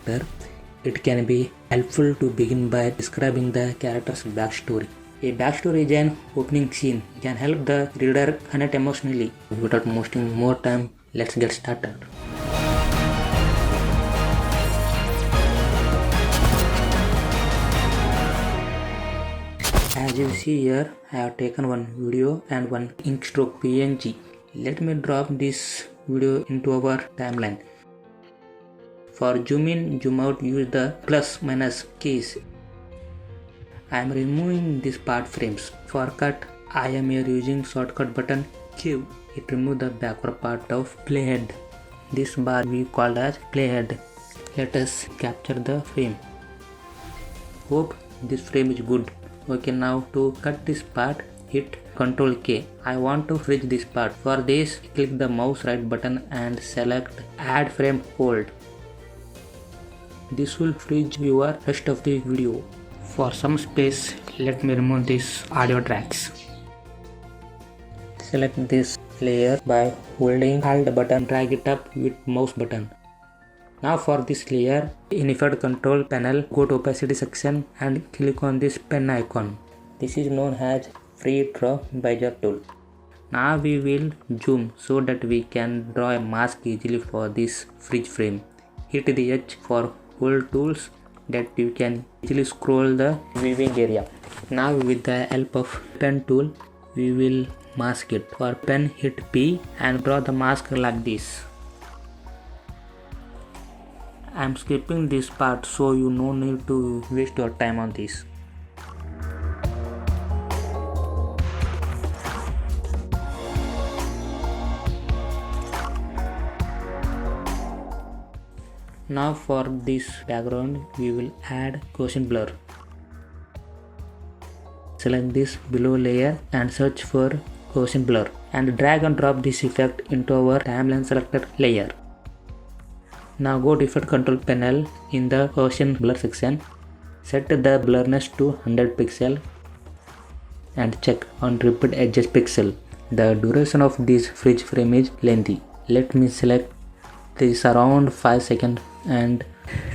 character, it can be helpful to begin by describing the character's backstory. A backstory is an opening scene. It can help the reader connect emotionally. Without wasting more time, let's get started. As you see here, I have taken one video and one Inkstroke PNG. Let me drop this video into our timeline. For zoom in, zoom out, use the plus minus keys. I am removing these part frames. For cut, I am here using shortcut button Q. It removes the backward part of playhead. This bar we call as playhead. Let us capture the frame. Hope this frame is good. Okay, now to cut this part, hit Ctrl K. I want to freeze this part. For this, click the mouse right button and select Add Frame Hold. This will freeze your rest of the video. For some space, let me remove these audio tracks. Select this layer by holding Alt button, drag it up with mouse button. Now for this layer, in Effect Control panel, go to Opacity section and click on this pen icon. This is known as Free Draw Bezier tool. Now we will zoom so that we can draw a mask easily for this freeze frame. Hit the H for whole tools that you can easily scroll the viewing area. Now with the help of pen tool, we will mask it. For pen, hit P and draw the mask like this. I am skipping this part so you no need to waste your time on this. Now for this background we will add Gaussian blur. Select this below layer and search for Gaussian blur and drag and drop this effect into our timeline selected layer. Now go to Effect Control panel in the Gaussian blur section. Set the blurriness to 100 pixel and check on repeat edges pixel. The duration of this freeze frame is lengthy. Let me select this around 5 seconds and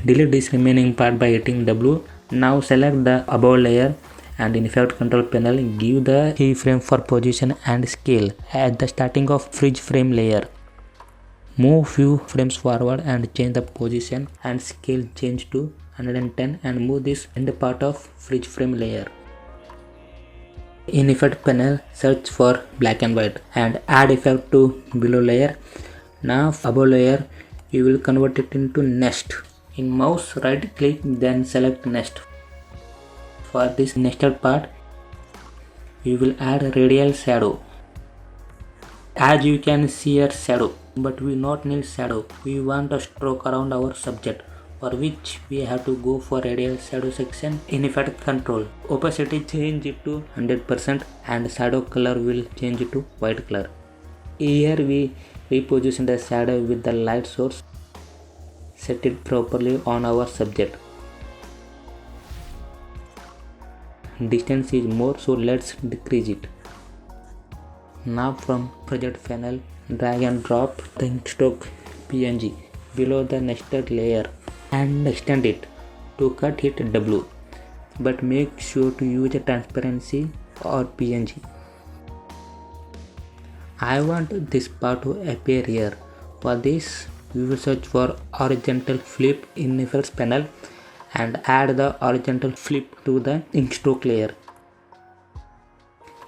delete this remaining part by hitting W. Now select the above layer and in Effect Control panel give the keyframe for position and scale at the starting of freeze frame layer. Move few frames forward and change the position and scale change to 110 and move this end part of freeze frame layer. In Effect panel, search for black and white and add effect to below layer. Now above layer, we will convert it into nest. In mouse right click then select nest. For this nested part, we will add radial shadow. As you can see here shadow, but we not need shadow. We want a stroke around our subject, for which we have to go for radial shadow section in Effect Control. Opacity change it to 100% and shadow color will change it to white color. Here we reposition the shadow with the light source. Set it properly on our subject. Distance is more, so let's decrease it. Now from project panel, drag and drop the Inkstroke PNG below the nested layer and extend it. To cut, hit W, but make sure to use a transparency or PNG. I want this part to appear here. For this, we will search for horizontal flip in Effects panel and add the horizontal flip to the Inkstroke layer.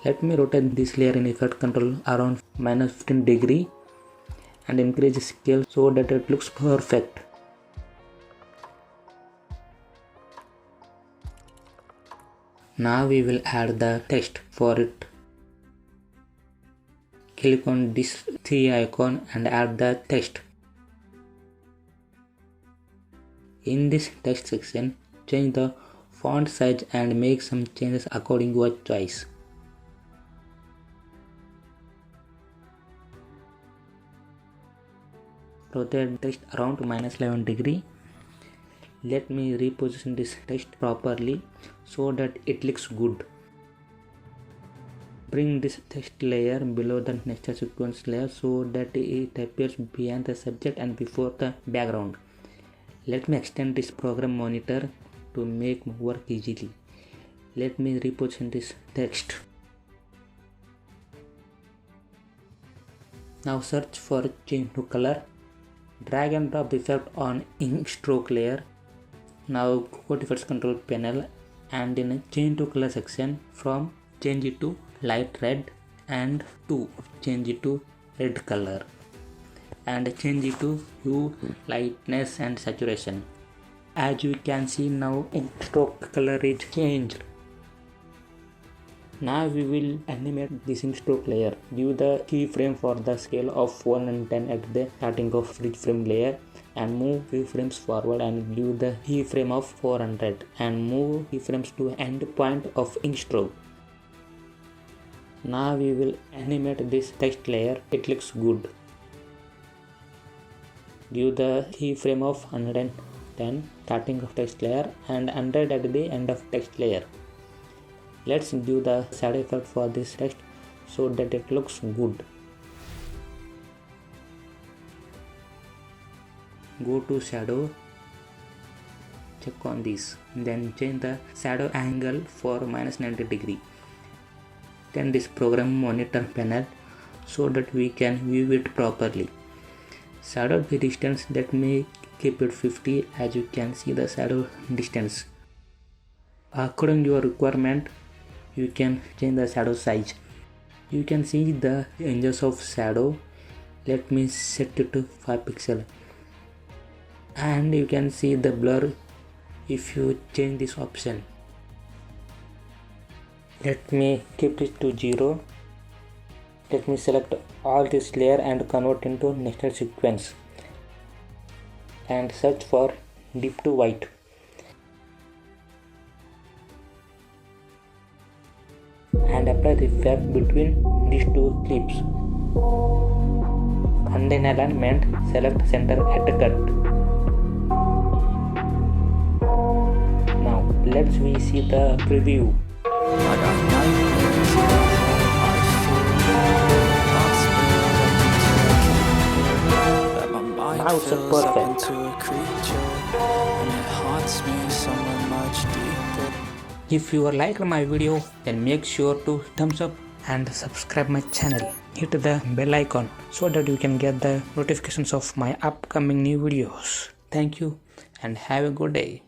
Let me rotate this layer in Effect Control around -15 degree and increase the scale so that it looks perfect. Now we will add the text for it. Click on this 3 icon and add the text. In this text section, change the font size and make some changes according to your choice. Rotate text around -11 degree. Let me reposition this text properly so that it looks good. Bring this text layer below the nested sequence layer so that it appears behind the subject and before the background. Let me extend this program monitor to make work easily. Let me reposition this text. Now search for change to color. Drag and drop the effect on ink stroke layer. Now go to Effects Control Panel and in change to color section, from change it to light red and to change it to red color, and change it to hue, lightness and saturation. As you can see, now ink stroke color is changed. Now we will animate this ink stroke layer. Give the keyframe for the scale of 110 at the starting of freeze frame layer and move few frames forward and give the keyframe of 400 and move keyframes to end point of ink stroke. Now we will animate this text layer. It looks good. Give the keyframe of 110 starting of text layer and 100 at the end of text layer. Let's give the shadow effect for this text so that it looks good. Go to shadow, check on this, then change the shadow angle for -90 degree. Then this program monitor panel so that we can view it properly. Shadow distance, let me keep it 50. As you can see the shadow distance. According to your requirement, you can change the shadow size. You can see the ranges of shadow. Let me set it to 5 pixels. And you can see the blur if you change this option. Let me keep it to 0. Let me select all this layer and convert into nested sequence and search for deep to white. And apply the effect between these two clips. Under alignment, select center at cut. Now let's see the preview. Now it's perfect. If you liked my video, then make sure to thumbs up and subscribe my channel. Hit the bell icon so that you can get the notifications of my upcoming new videos. Thank you and have a good day.